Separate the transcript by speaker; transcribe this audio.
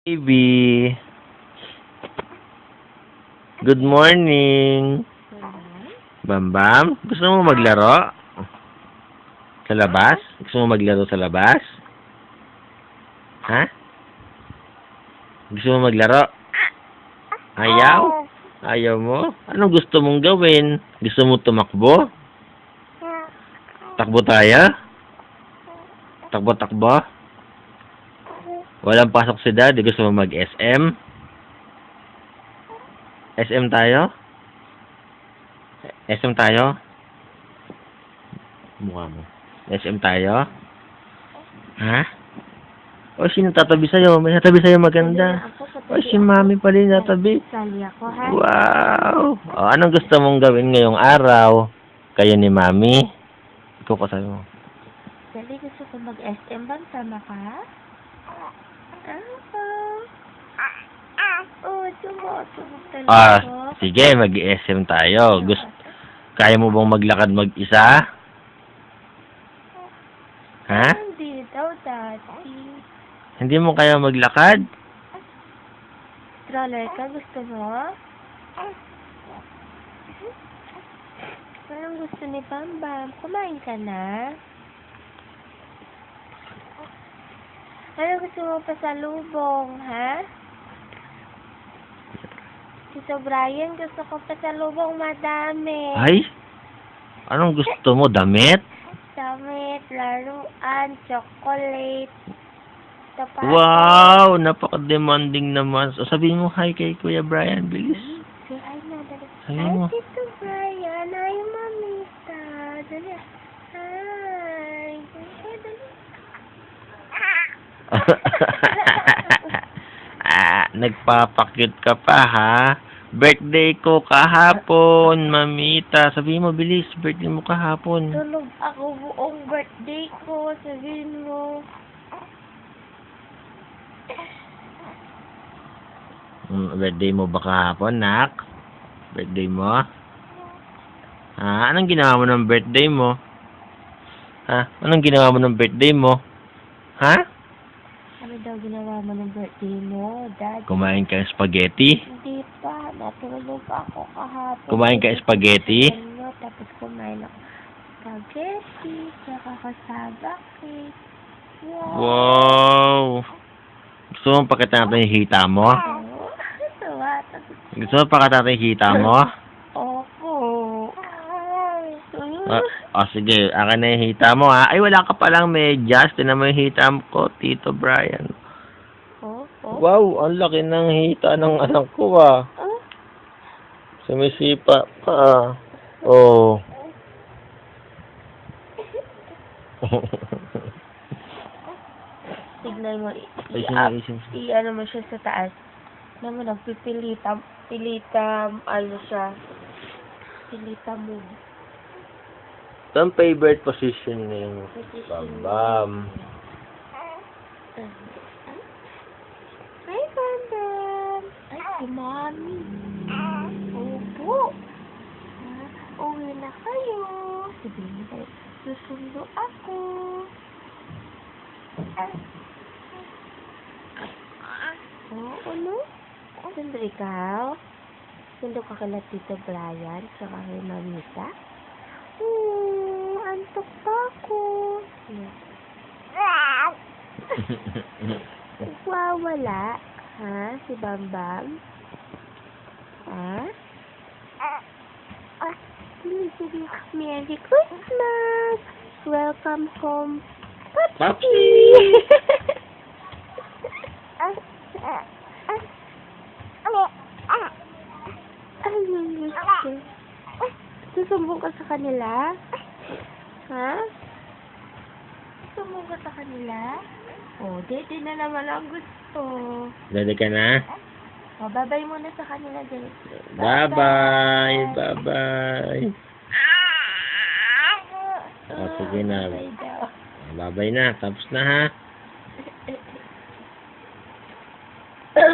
Speaker 1: Baby, good morning. Bambam, gusto mo maglaro? Sa labas? Gusto mo maglaro sa labas? Ha? Gusto mo maglaro? Ayaw? Ayaw mo? Anong gusto mong gawin? Gusto mo tumakbo? Takbo tayo? Takbo-takbo? Walang pasok si Daddy. Gusto mo mag-SM? SM tayo? SM tayo? Mukha mo. SM tayo? Ha? O, sino tatabi sa'yo? May tatabi sa'yo maganda. O, si Mami pala yung tatabi.
Speaker 2: Sali ako, ha?
Speaker 1: Wow! O, anong gusto mong gawin ngayong araw? Kayo ni Mami? Ikaw pa sabi mo.
Speaker 2: Sali, gusto ko mag-SM ba? Sama ka? Tumutulog talaga ako.
Speaker 1: Sige, mag-SM tayo. Kaya mo bang maglakad mag-isa? Ha?
Speaker 2: Hindi daw, Daddy.
Speaker 1: Hindi mo kaya maglakad?
Speaker 2: Stroller ka? Gusto mo? Anong gusto ni Bambam? Kumain ka na? Ano gusto mo pa sa lubong, ha? Tito Brian, gusto ko pa sa lubong madami.
Speaker 1: Ay? Anong gusto mo? Damit?
Speaker 2: Damit, laruan, chocolate. Tapato.
Speaker 1: Wow! Napaka-demanding naman. So, sabihin mo hi kay Kuya Brian, bilis.
Speaker 2: Say hi na, dali.
Speaker 1: Sabihin mo.
Speaker 2: Hi, Tito Brian. Hi, Mamita. Dali. Hi. Dali.
Speaker 1: Nagpapakit ka pa, ha? Birthday ko kahapon, Mamita. Sabihin mo, bilis. Birthday mo kahapon.
Speaker 2: Tulog ako buong birthday ko. Sabihin mo.
Speaker 1: Birthday mo ba kahapon, nak? Birthday mo? Ha? Anong ginawa mo ng birthday mo? Ha? Anong ginawa mo ng birthday mo? Ha?
Speaker 2: Ano daw ginawa mo ng birthday mo, Dad?
Speaker 1: Kumain ka ng spaghetti?
Speaker 2: Hindi pa. Natulog ako kahapon.
Speaker 1: Kumain ka ng spaghetti?
Speaker 2: Ano, tapos kumain ako spaghetti, saka kasaba cake.
Speaker 1: Wow! Gusto mo pakita natin yung hita mo?
Speaker 2: Tuwa.
Speaker 1: Gusto mo pakita natin yung hita mo?
Speaker 2: Opo.
Speaker 1: Sige. Akin na yung hita mo, ha? Ay, wala ka palang medyas. Tinan mo yung hita ko, Tito Brian.
Speaker 2: Opo.
Speaker 1: Wow! Ang laki ng hita ng anak ko, ah. Sumisipa pa, ah. Oh.
Speaker 2: Tignan mo,
Speaker 1: Isin.
Speaker 2: i-ano mo siya sa taas. Alam mo, nagpipilitam, ano siya. Pilitam mo.
Speaker 1: Ito ang favorite position ni Bambam.
Speaker 2: Hi, Bambam! Ay, si Mami. Opo. Uwi na kayo. Sabihin mo kayo, susundo ako. Ano? Sundo ikaw? Sundo ka kala Tito Brian, saka kay Mamita? Antok pa ako. Wala. Ha? Si Bambam? Ha? Sige. Merry Christmas! Welcome home, Papi! Susumbong ka sa kanila? Ha? Susumbong ka sa kanila? Oh, dede na naman ang gusto.
Speaker 1: Ready ka na?
Speaker 2: Oh, bye-bye muna sa kanila, dede.
Speaker 1: Bye-bye! Bye-bye! Sige na.
Speaker 2: Bye daw.
Speaker 1: Bye-bye na. Tapos na, ha?